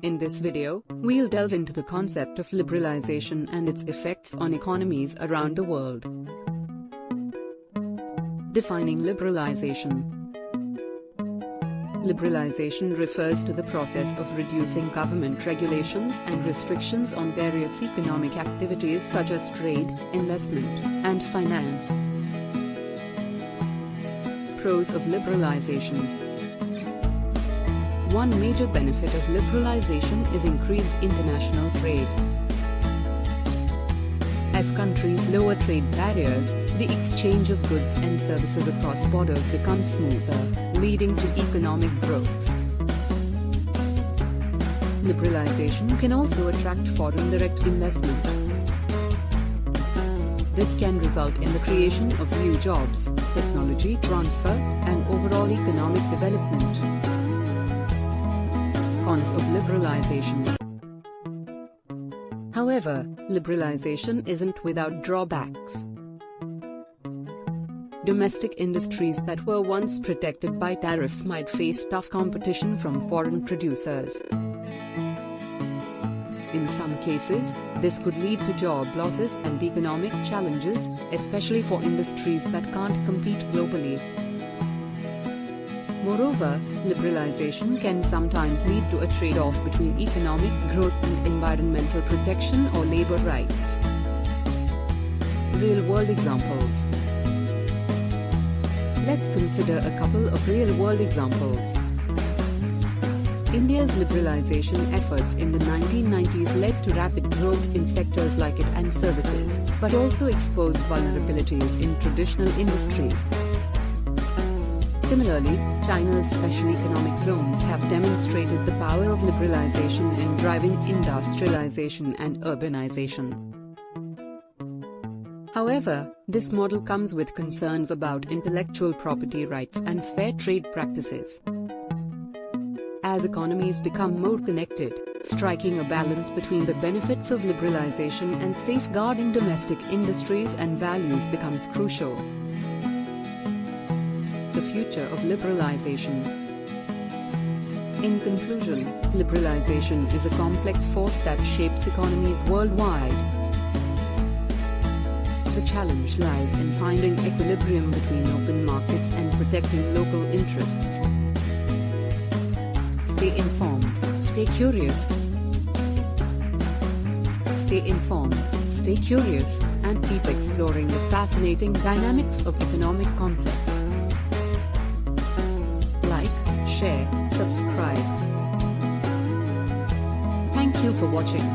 In this video, we'll delve into the concept of liberalization and its effects on economies around the world. Defining liberalization. Liberalization refers to the process of reducing government regulations and restrictions on various economic activities such as trade, investment, and finance. Pros of liberalization. One major benefit of liberalization is increased international trade. As countries lower trade barriers, the exchange of goods and services across borders becomes smoother, leading to economic growth. Liberalization can also attract foreign direct investment. This can result in the creation of new jobs, technology transfer, and overall economic development. Cons of liberalization. However, liberalization isn't without drawbacks. Domestic industries that were once protected by tariffs might face tough competition from foreign producers. In some cases, this could lead to job losses and economic challenges, especially for industries that can't compete globally. Moreover, liberalization can sometimes lead to a trade-off between economic growth and environmental protection or labor rights. Real-world examples. Let's consider a couple of real-world examples. India's liberalization efforts in the 1990s led to rapid growth in sectors like it and services, but also exposed vulnerabilities in traditional industries. Similarly, China's special economic zones have demonstrated the power of liberalization in driving industrialization and urbanization. However, this model comes with concerns about intellectual property rights and fair trade practices. As economies become more connected, striking a balance between the benefits of liberalization and safeguarding domestic industries and values becomes crucial. The future of liberalization. In conclusion, liberalization is a complex force that shapes economies worldwide. The challenge lies in finding equilibrium between open markets and protecting local interests. Stay informed, stay curious. Stay informed, stay curious, and keep exploring the fascinating dynamics of economic concepts. Like, share, subscribe. Thank you for watching.